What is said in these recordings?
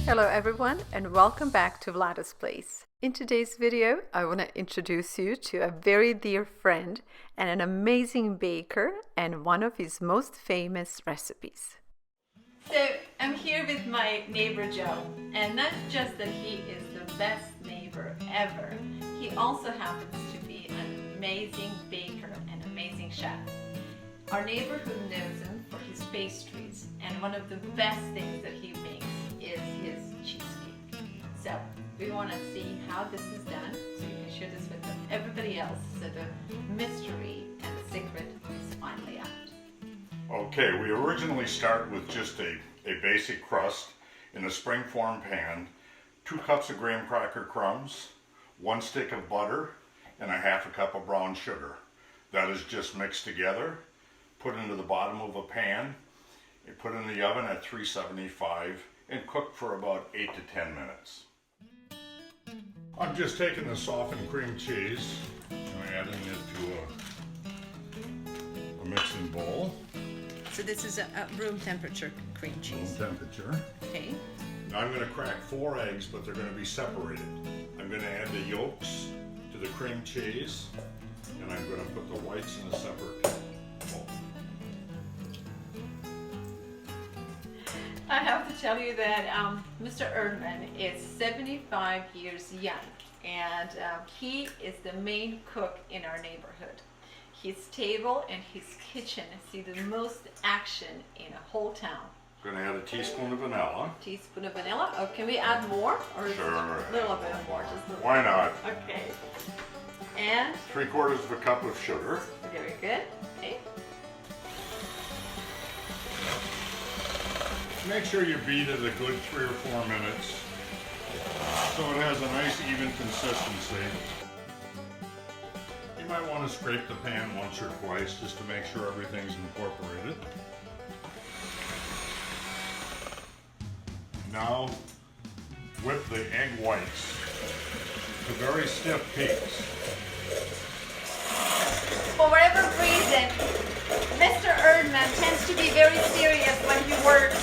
Hello everyone and welcome back to VLADA'S place. In today's video, I want to introduce you to a very dear friend and an amazing baker and one of his most famous recipes. So I'm here with my neighbor Joe, and not just that he is the best neighbor ever, he also happens to be an amazing baker and amazing chef. Our neighborhood knows him for his pastries, and one of the best things that he makes is his cheesecake. So we want to see how this is done so you can share this with everybody else so the mystery and the secret is finally out. Okay, we originally started with just a basic crust in a springform pan, 2 cups of graham cracker crumbs, 1 stick of butter, and a half a cup of brown sugar. That is just mixed together, put into the bottom of a pan, and put in the oven at 375 and cooked for about 8 to 10 minutes. I'm just taking the softened cream cheese and adding it to a mixing bowl. So this is a room temperature cream cheese. Room temperature. Okay. Now I'm going to crack 4 eggs, but they're going to be separated. I'm going to add the yolks to the cream cheese, and I'm going to put the whites in a separate bowl. I have to tell you that Mr. Erdman is 75 years young, and he is the main cook in our neighborhood. His table and his kitchen see the most action in a whole town. I'm going to add a teaspoon of vanilla. Teaspoon of vanilla. Oh, can we add more? Or Sure. A little bit more? Just a little. Why not? Okay. And 3/4 of a cup of sugar. very good. Okay. Make sure you beat it a good 3 or 4 minutes so it has a nice even consistency. You might want to scrape the pan once or twice just to make sure everything's incorporated. Now whip the egg whites to very stiff peaks. For whatever reason, Mr. Erdman tends to be very serious when he works,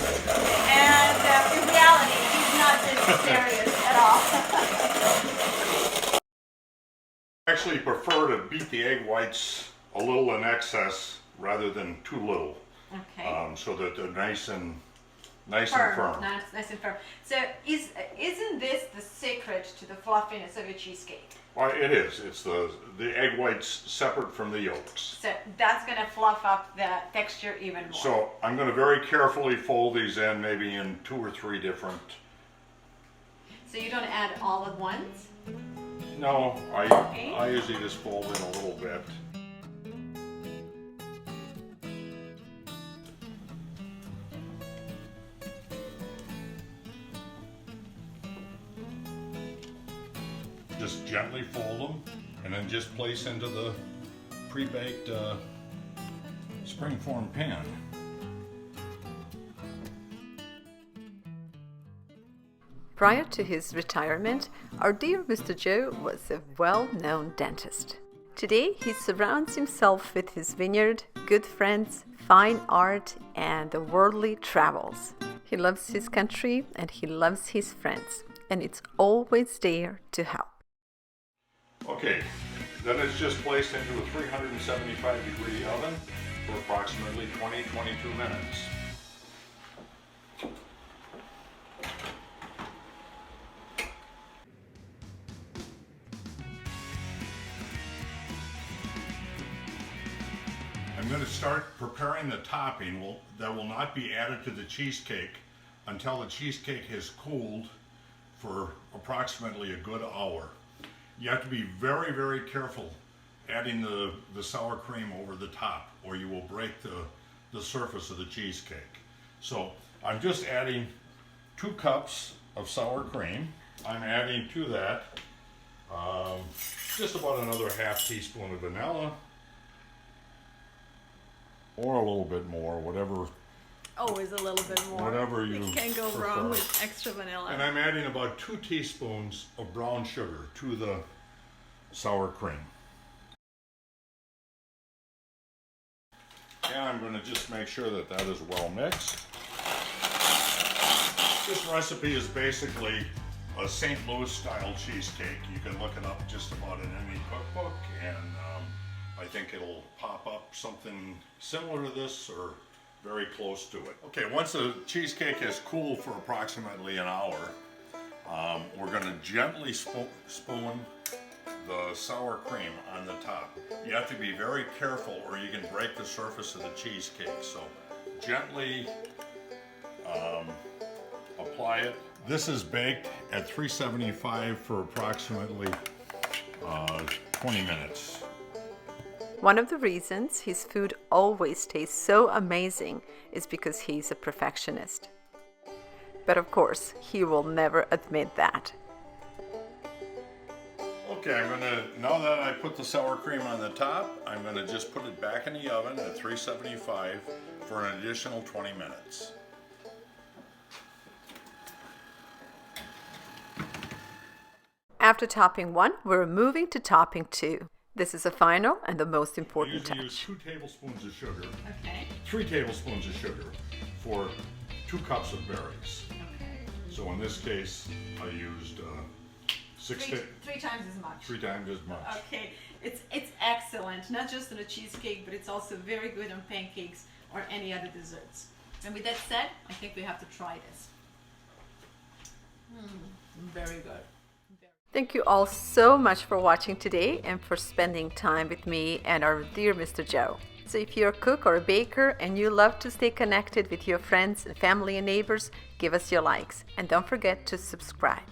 and in reality, he's not this serious at all. I actually prefer to beat the egg whites a little in excess rather than too little. Okay. So that they're nice and Firm. Nice and firm. So isn't this the secret to the fluffiness of a cheesecake? Well, it is. It's the egg whites separate from the yolks. So that's going to fluff up the texture even more. So I'm going to very carefully fold these in, maybe in 2 or 3 different. So you don't add all at once? No, I usually just fold in a little bit. Just gently fold them and then just place into the pre-baked springform pan. Prior to his retirement, our dear Mr. Joe was a well-known dentist. Today, he surrounds himself with his vineyard, good friends, fine art, and the worldly travels. He loves his country and he loves his friends, and it's always there to help. Okay, then it's just placed into a 375-degree oven for approximately 20-22 minutes. I'm going to start preparing the topping that will not be added to the cheesecake until the cheesecake has cooled for approximately a good hour. You have to be very, very careful adding the sour cream over the top, or you will break the surface of the cheesecake. So I'm just adding 2 cups of sour cream. I'm adding to that just about another ½ teaspoon of vanilla, or a little bit more, whatever. Always a little bit more. Whatever you can't go prefer. wrong with extra vanilla. And I'm adding about 2 teaspoons of brown sugar to the sour cream. And I'm going to just make sure that that is well mixed. This recipe is basically a St. Louis style cheesecake. You can look it up just about in any cookbook, and I think it'll pop up something similar to this or very close to it. Okay, once the cheesecake is cooled for approximately an hour, we're going to gently spoon the sour cream on the top. You have to be very careful or you can break the surface of the cheesecake. So gently apply it. This is baked at 375 for approximately 20 minutes. One of the reasons his food always tastes so amazing is because he's a perfectionist. But of course, he will never admit that. Okay, now that I put the sour cream on the top, I'm gonna just put it back in the oven at 375 for an additional 20 minutes. After topping 1, we're moving to topping 2. This is the final and the most important touch. I usually use 2 tablespoons of sugar, Okay. 3 tablespoons of sugar for 2 cups of berries. Okay. So in this case, I used Three times as much. 3 times as much. Okay. It's excellent, not just on a cheesecake, but it's also very good on pancakes or any other desserts. And with that said, I think we have to try this. Very good. Thank you all so much for watching today and for spending time with me and our dear Mr. Joe. So if you're a cook or a baker and you love to stay connected with your friends and family and neighbors, give us your likes and don't forget to subscribe.